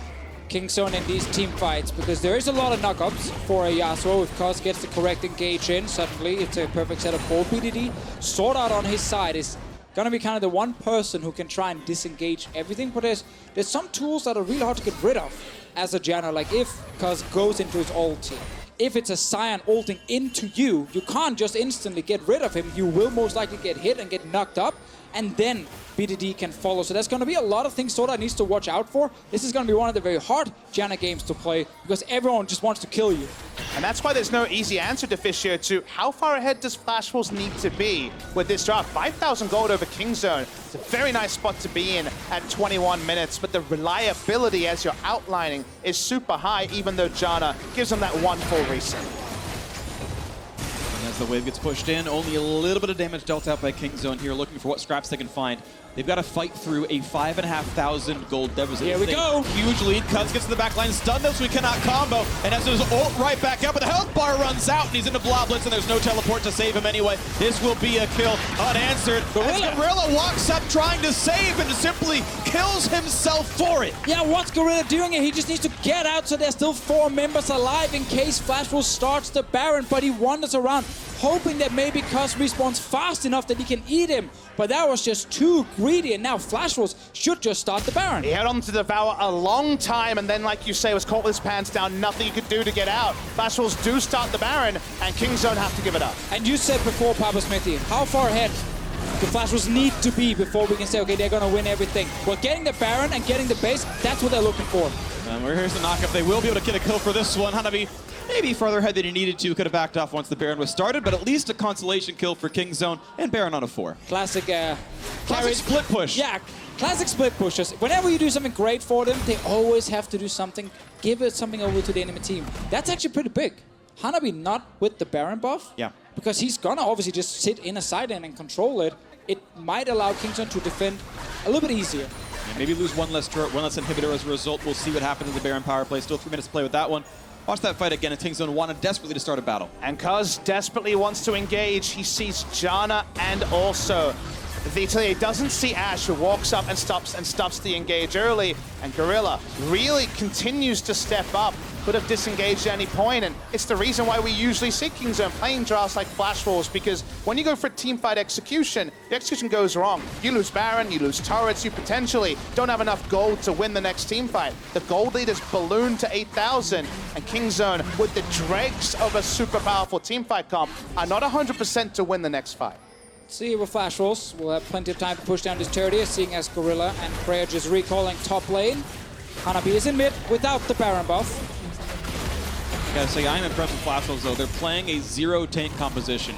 Kingzone in these team fights, because there is a lot of knockups for a Yasuo. If Cuzz gets the correct engage in, suddenly it's a perfect setup for BDD. SwordArt on his side is gonna be kind of the one person who can try and disengage everything, but there's some tools that are really hard to get rid of as a Janna. Like if Cuzz goes into his ulti, if it's a Sion ulting into you, you can't just instantly get rid of him. You will most likely get hit and get knocked up, and then BDD can follow. So there's going to be a lot of things SwordArt needs to watch out for. This is going to be one of the very hard Janna games to play, because everyone just wants to kill you. And that's why there's no easy answer to Fisher to how far ahead does Flashwolves need to be with this draft. 5,000 gold over Kingzone. It's a very nice spot to be in at 21 minutes, but the reliability, as you're outlining, is super high, even though Janna gives them that one full reset. And as the wave gets pushed in, only a little bit of damage dealt out by Kingzone here, looking for what scraps they can find. They've got to fight through a 5,500 gold deficit. Here we go. Huge lead. Cuzz gets to the back line, stun them so he cannot combo. And as his ult right back up, but the health bar runs out, and he's into Bloblitz, and there's no teleport to save him anyway. This will be a kill unanswered. As Gorilla walks up trying to save and simply kills himself for it. Yeah, what's Gorilla doing here? He just needs to get out so there's still 4 members alive in case Flashwolves starts the Baron, but he wanders around hoping that maybe Cuzz respawns fast enough that he can eat him. But that was just too greedy, and now Flashwolves should just start the Baron. He held on to Devour a long time, and then, like you say, was caught with his pants down, nothing he could do to get out. Flashwolves do start the Baron, and Kingzone have to give it up. And you said before, Papa Smithy, how far ahead the Flashwolves need to be before we can say, okay, they're going to win everything. Well, getting the Baron and getting the base, that's what they're looking for. And here's the knockup. They will be able to get a kill for this one. Hanabi maybe further ahead than he needed to. Could have backed off once the Baron was started, but at least a consolation kill for Kingzone and Baron on a 4. Classic split push. Yeah, classic split pushers. Whenever you do something great for them, they always have to do something, give it something over to the enemy team. That's actually pretty big. Hanabi not with the Baron buff. Yeah. Because he's gonna obviously just sit in a side lane and control it. It might allow Kingzone to defend a little bit easier. And maybe lose one less turret, one less inhibitor as a result. We'll see what happens in the Baron power play. Still 3 minutes to play with that one. Watch that fight again, and Kingzone wanted desperately to start a battle. And Cuzz desperately wants to engage. He sees Janna and also Taliyah doesn't see Ashe, who walks up and stops the engage early. And Gorilla really continues to step up. Could have disengaged at any point, and it's the reason why we usually see Kingzone playing drafts like Flashwolves, because when you go for teamfight execution, the execution goes wrong. You lose Baron, you lose turrets, you potentially don't have enough gold to win the next teamfight. The gold lead is ballooned to 8,000, and Kingzone, with the dregs of a super powerful teamfight comp, are not 100% to win the next fight. See with Flashwolves, we'll have plenty of time to push down this turret here, seeing as Gorilla and Freya just recalling top lane. Hanabi is in mid without the Baron buff. Gotta say, I'm impressed with Flashwolves though. They're playing a 0 tank composition.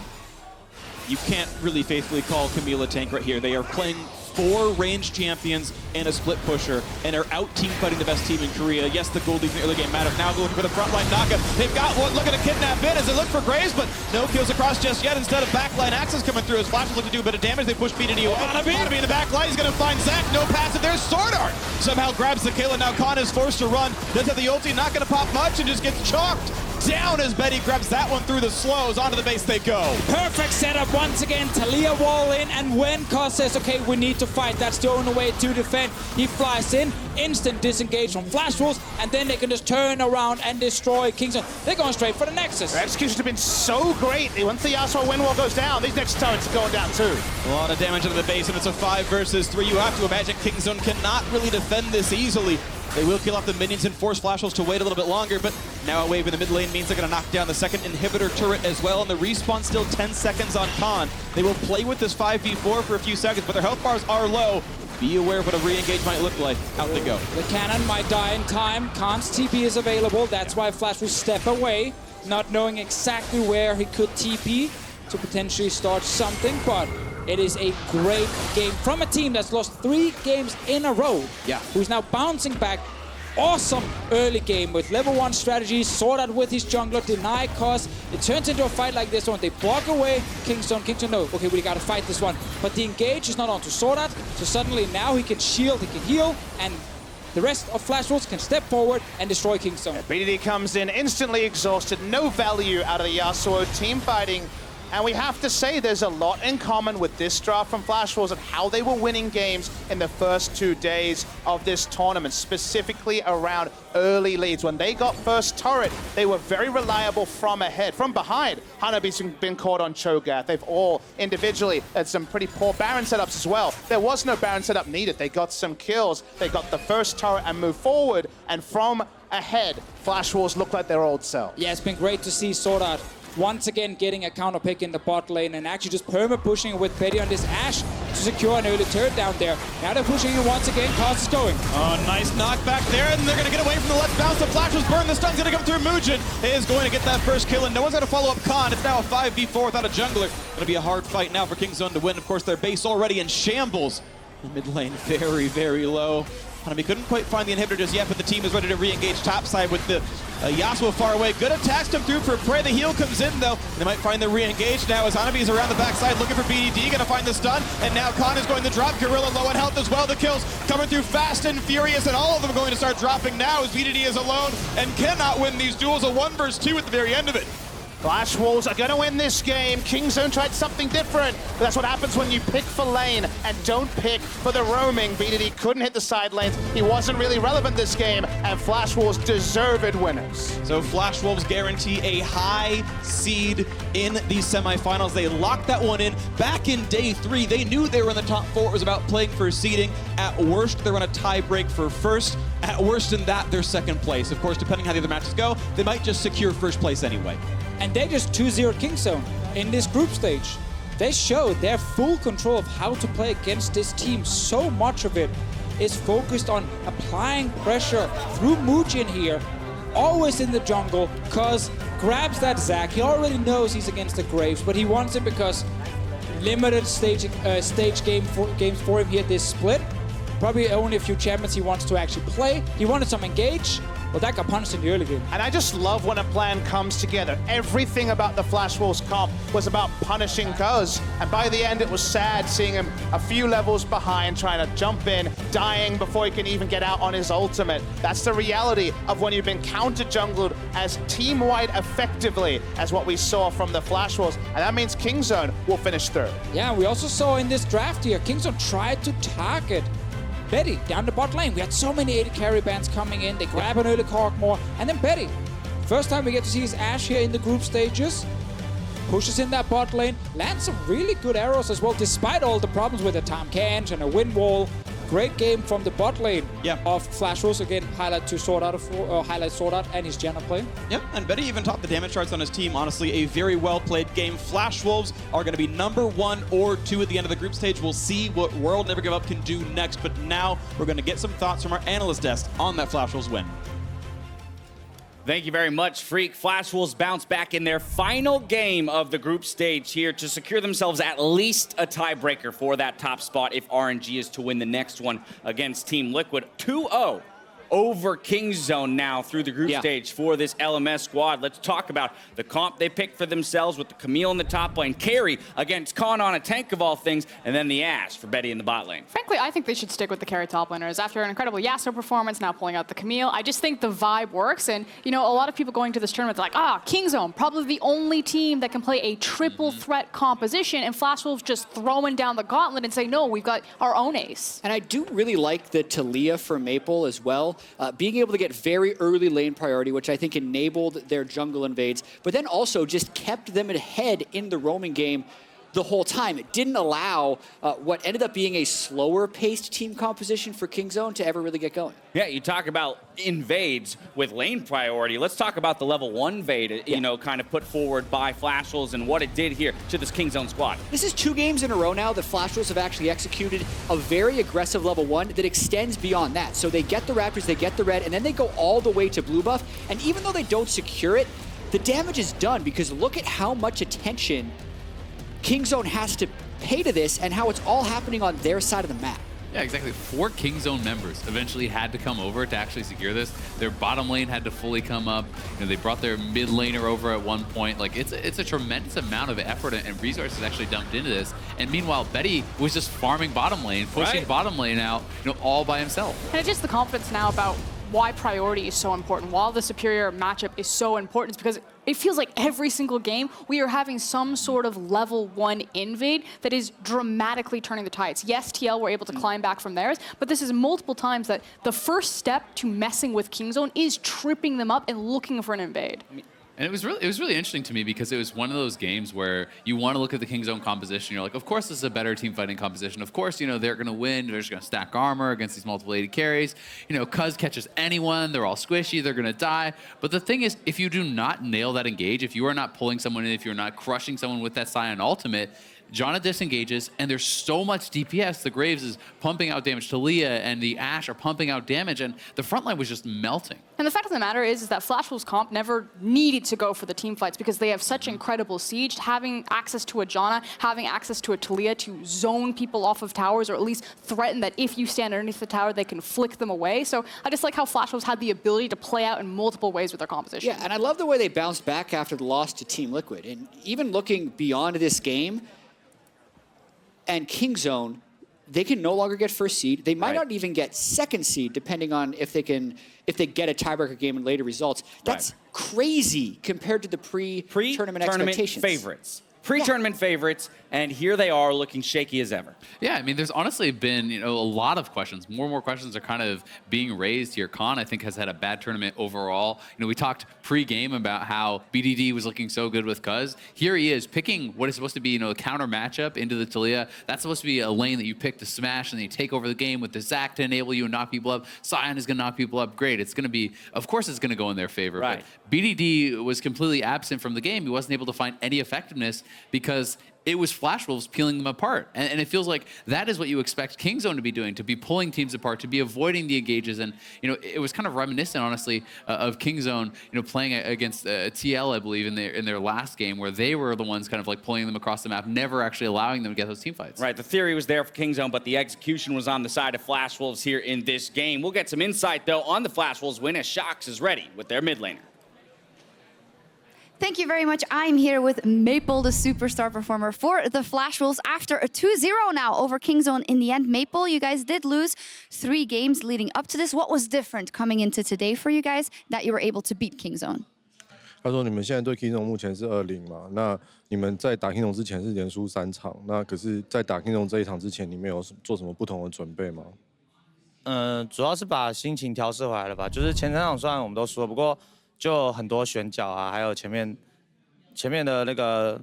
You can't really faithfully call Camille a tank right here. They are playing 4 ranged champions and a split pusher, and are out team fighting the best team in Korea. Yes, the gold lead in the early game matters. Now looking for the frontline knockup. They've got one looking to kidnap in as they look for Graves, but no kills across just yet. Instead of backline access coming through as Flashwolves look to do a bit of damage. They push BDD away. Hanabi in the back line. He's going to find Zach. No passive. There's SwordArt. Somehow grabs the kill, and now Khan is forced to run. Does have the ulti. Not going to pop much and just gets chalked. down as Betty grabs that one through the slows. Onto the base they go. Perfect setup once again. Taliyah wall in, and when Cuzz says, okay, we need to fight, that's the only way to defend. He flies in, instant disengage from Flash Wolves, and then they can just turn around and destroy Kingzone. They're going straight for the Nexus. Their executions have been so great. Once the Yasuo wind wall goes down, these next turrets are going down too. A lot of damage into the base, and it's a 5 versus 3. You have to imagine Kingzone cannot really defend this easily. They will kill off the minions and force Flash Wolves to wait a little bit longer, but now a wave in the mid lane means they're going to knock down the second inhibitor turret as well, and the respawn still 10 seconds on Khan. They will play with this 5v4 for a few seconds, but their health bars are low. Be aware of what a re-engage might look like. Out they go. The cannon might die in time. Khan's TP is available. That's why Flash will step away, not knowing exactly where he could TP to potentially start something, but it is a great game from a team that's lost 3 games in a row. Yeah. Who's now bouncing back. Awesome early game with level 1 strategies, SwordArt with his jungler, deny Cuzz. It turns into a fight like this one. They block away Kingzone. Kingzone, no, okay, we gotta fight this one. But the engage is not onto SwordArt, so suddenly now he can shield, he can heal, and the rest of Flash Wolves can step forward and destroy Kingzone. BDD comes in instantly exhausted, no value out of the Yasuo team fighting. And we have to say there's a lot in common with this draft from Flash Wolves and how they were winning games in the first 2 days of this tournament, specifically around early leads. When they got first turret, they were very reliable from ahead. From behind, Hanabi's been caught on Cho'Gath. They've all individually had some pretty poor Baron setups as well. There was no Baron setup needed. They got some kills. They got the first turret and moved forward. And from ahead, Flash Wolves look like their old self. Yeah, it's been great to see SwordArt once again getting a counter pick in the bot lane and actually just perma-pushing with Betty on this Ashe to secure an early turret down there. Now they're pushing it once again. Cuzz is going. Oh, nice knockback there, and they're going to get away from the let's bounce. The Flash was burned. The stun's going to come through. Moojin is going to get that first kill, and no one's going to follow up Khan. It's now a 5v4 without a jungler. Going to be a hard fight now for Kingzone to win. Of course, their base already in shambles. The mid lane very, very low. Hanabi couldn't quite find the inhibitor just yet, but the team is ready to re-engage topside with the Yasuo far away. Good attacks come through for Prey. The heal comes in, though. They might find the re-engage now as Hanabi is around the backside looking for BDD, going to find the stun, and now Khan is going to drop. Gorilla low on health as well. The kills coming through fast and furious, and all of them are going to start dropping now as BDD is alone and cannot win these duels. A 1 versus 2 at the very end of it. Flash Wolves are going to win this game. Kingzone tried something different, but that's what happens when you pick for lane and don't pick for the roaming. BDD couldn't hit the side lanes. He wasn't really relevant this game, and Flash Wolves deserved winners. So Flash Wolves guarantee a high seed in these semifinals. They locked that one in back in day 3. They knew they were in the top 4. It was about playing for seeding. At worst, they're on a tie break for first. At worst in that, they're second place. Of course, depending how the other matches go, they might just secure first place anyway. And they just 2-0'd Kingzone in this group stage. They showed their full control of how to play against this team. So much of it is focused on applying pressure through Moojin here. Always in the jungle. Cuzz grabs that Zac. He already knows he's against the Graves, but he wants it because limited stage games for him here this split. Probably only a few champions he wants to actually play. He wanted some engage. Well, that got punished in the early game. And I just love when a plan comes together. Everything about the Flash Wolves comp was about punishing Cuzz. And by the end, it was sad seeing him a few levels behind, trying to jump in, dying before he can even get out on his ultimate. That's the reality of when you've been counter-jungled as team-wide effectively as what we saw from the Flash Wolves. And that means Kingzone will finish third. Yeah, we also saw in this draft here, Kingzone tried to target Betty down the bot lane. We had so many AD carry bands coming in. They grab an early Kog'Maw, and then Betty. First time we get to see his Ashe here in the group stages. Pushes in that bot lane, lands some really good arrows as well, despite all the problems with the Tahm Kench and a wind wall. Great game from the bot lane of Flash Wolves. Again, highlight SwordArt and his Janna play. Yep, and Betty even topped the damage charts on his team. Honestly, a very well-played game. Flash Wolves are going to be number 1 or 2 at the end of the group stage. We'll see what World Never Give Up can do next, but now we're going to get some thoughts from our analyst desk on that Flash Wolves win. Thank you very much, Freak. Flash Wolves bounce back in their final game of the group stage here to secure themselves at least a tiebreaker for that top spot if RNG is to win the next one against Team Liquid. 2-0 over Kingzone now through the group stage for this LMS squad. Let's talk about the comp they picked for themselves with the Camille in the top lane, carry against Khan on a tank of all things, and then the Ashe for Betty in the bot lane. Frankly, I think they should stick with the carry top laners. After an incredible Yasuo performance, now pulling out the Camille, I just think the vibe works. And, you know, a lot of people going to this tournament are like, Kingzone, probably the only team that can play a triple threat composition, and Flash Wolves just throwing down the gauntlet and say, no, we've got our own ace. And I do really like the Taliyah for Maple as well, being able to get very early lane priority, which I think enabled their jungle invades, but then also just kept them ahead in the roaming game the whole time. It didn't allow what ended up being a slower-paced team composition for Kingzone to ever really get going. Yeah, you talk about invades with lane priority. Let's talk about the level 1 invade, you know, kind of put forward by Flash Wolves and what it did here to this Kingzone squad. This is 2 games in a row now that Flash Wolves have actually executed a very aggressive level 1 that extends beyond that. So they get the Raptors, they get the red, and then they go all the way to blue buff. And even though they don't secure it, the damage is done because look at how much attention Kingzone has to pay to this and how it's all happening on their side of the map. Yeah, exactly. 4 Kingzone members eventually had to come over to actually secure this. Their bottom lane had to fully come up. You know, they brought their mid laner over at one point. Like, it's a tremendous amount of effort and resources actually dumped into this. And meanwhile, Betty was just farming bottom lane, pushing bottom lane out, you know, all by himself. And it's just the confidence now about why priority is so important, while the superior matchup is so important, is because it feels like every single game we are having some sort of level 1 invade that is dramatically turning the tides. Yes, TL were able to climb back from theirs, but this is multiple times that the first step to messing with Kingzone is tripping them up and looking for an invade. And it was really interesting to me because it was one of those games where you want to look at the Kingzone composition. You're like, of course, this is a better team fighting composition. Of course, you know, they're going to win. They're just going to stack armor against these multiple AD carries. You know, Cuzz catches anyone. They're all squishy. They're going to die. But the thing is, if you do not nail that engage, if you are not pulling someone in, if you're not crushing someone with that Sion ultimate, Janna disengages, and there's so much DPS. The Graves is pumping out damage. Taliyah and the Ashe are pumping out damage, and the front line was just melting. And the fact of the matter is that Flash Wolves comp never needed to go for the team fights because they have such incredible siege. Having access to a Janna, having access to a Taliyah to zone people off of towers, or at least threaten that if you stand underneath the tower, they can flick them away. So I just like how Flash Wolves had the ability to play out in multiple ways with their composition. Yeah, and I love the way they bounced back after the loss to Team Liquid. And even looking beyond this game, and Kingzone, they can no longer get first seed. They might not even get second seed, depending on if they get a tiebreaker game in later results. That's crazy compared to the pre-tournament expectations. Favorites. Pre-tournament favorites, and here they are looking shaky as ever. Yeah, I mean, there's honestly been, you know, a lot of questions. More and more questions are kind of being raised here. Khan, I think, has had a bad tournament overall. You know, we talked pre-game about how BDD was looking so good with Cuzz. Here he is picking what is supposed to be, you know, a counter matchup into the Taliyah. That's supposed to be a lane that you pick to smash, and then you take over the game with the Zac to enable you and knock people up. Sion is going to knock people up. Great. It's going to be, of course, it's going to go in their favor. But BDD was completely absent from the game. He wasn't able to find any effectiveness because it was Flash Wolves peeling them apart. And it feels like that is what you expect Kingzone to be doing, to be pulling teams apart, to be avoiding the engages. And, you know, it was kind of reminiscent, honestly, of Kingzone, you know, playing against TL, I believe, in their last game, where they were the ones kind of like pulling them across the map, never actually allowing them to get those team fights. Right, the theory was there for Kingzone, but the execution was on the side of Flash Wolves here in this game. We'll get some insight, though, on the Flash Wolves win as Shox is ready with their mid laner. Thank you very much. I'm here with Maple, the superstar performer for the Flash Wolves after a 2-0 now over Kingzone in the end. Maple, you guys did lose 3 games leading up to this. What was different coming into today for you guys that you were able to beat Kingzone? 他说：“你们现在对 Kingzone 目前是2-0嘛？那你们在打 Kingzone 之前是连输3场，那可是，在打 Kingzone 这一场之前，你们有做什么不同的准备吗？”主要是把心情调试回来了吧。就是前3场虽然我们都输了，不过就很多选角啊，还有前面的那个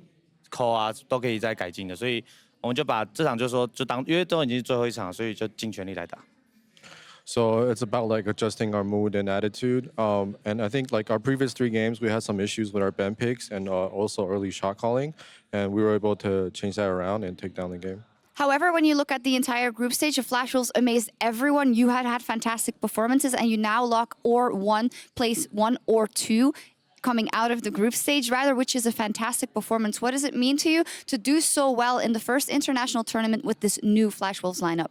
扣啊，都可以再改进的，所以我们就把这场就当，因为都已经是最后一场，所以就尽全力来打。So it's about like adjusting our mood and attitude. And I think like our previous 3 games, we had some issues with our ban picks and also early shot calling, and we were able to change that around and take down the game. However, when you look at the entire group stage, the Flash Wolves amazed everyone. You had fantastic performances, and you now lock place 1 or 2 coming out of the group stage, rather, which is a fantastic performance. What does it mean to you to do so well in the first international tournament with this new Flash Wolves lineup?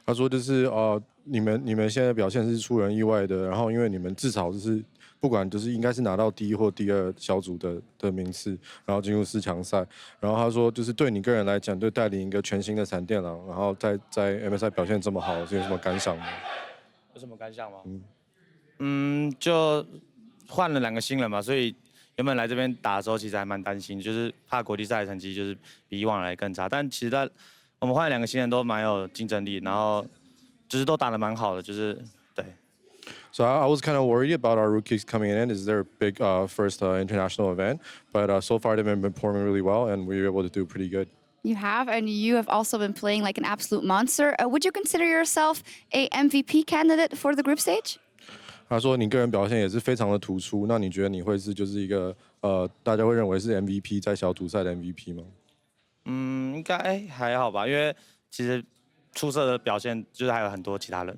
他说就是你们现在表现是出人意外的，然后因为你们至少就是不管就是应该是拿到第1或第2小组的名次，然后进入4强赛。然后他说，就是对你个人来讲，对带领一个全新的闪电狼，然后在 MSI 表现这么好，是有什么感想吗？有什么感想吗？就换了2个新人嘛，所以原本来这边打的时候，其实还蛮担心，就是怕国际赛的成绩就是比以往来更差。但其实我们换了2个新人都蛮有竞争力，然后就是都打得蛮好的，就是对。So I was kind of worried about our rookies coming in. It's their big first international event, but so far they've been performing really well, and we were able to do pretty good. You have, and you have also been playing like an absolute monster. Would you consider yourself a MVP candidate for the group stage? 他说你个人表现也是非常的突出，那你觉得你会是就是一个大家会认为是 MVP 在小组赛的 MVP 吗？应该还好吧，因为其实出色的表现就是还有很多其他人。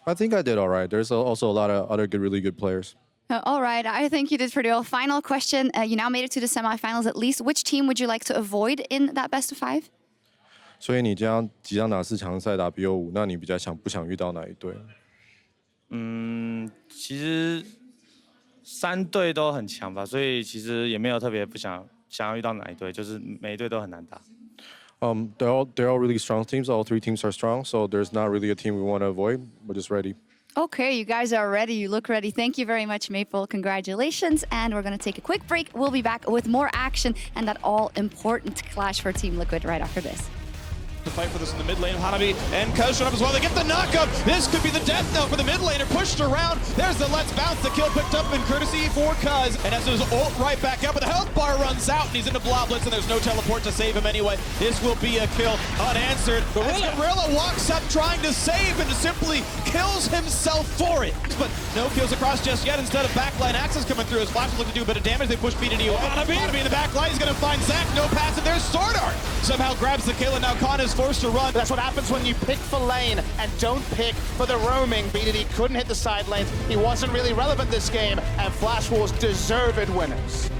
I think I did all right. There's also a lot of other really good players. All right, I think you did pretty well. Final question, you now made it to the semifinals at least. Which team would you like to avoid in that best of 5? 所以你即将打4强赛打 BO5，那你比较不想遇到哪一队？其实3队都很强吧，所以其实也没有特别不想要遇到哪一队，就是每一队都很难打。They're all really strong teams. All 3 teams are strong, so there's not really a team we want to avoid. We're just ready. Okay, you guys are ready. You look ready. Thank you very much, Maple. Congratulations. And we're going to take a quick break. We'll be back with more action and that all-important clash for Team Liquid right after this. To fight for this in the mid lane. Hanabi and Cuzz showing up as well. They get the knockup. This could be the death knell for the mid laner. Pushed around. There's the let's bounce. The kill picked up in courtesy for Cuzz. And as his ult right back up, but the health bar runs out and he's into Blob Blitz and there's no teleport to save him anyway. This will be a kill unanswered. As Gorilla walks up trying to save and simply kills himself for it. But no kills across just yet. Instead of backline access coming through as Flash looking to do a bit of damage. They push BDD away. Hanabi in the backline. He's going to find Zach. No passive. There's SwordArt. Somehow grabs the kill and now Khan is forced to run. That's what happens when you pick for lane and don't pick for the roaming. BDD couldn't hit the side lanes. He wasn't really relevant this game, and Flash Wars deserved winners.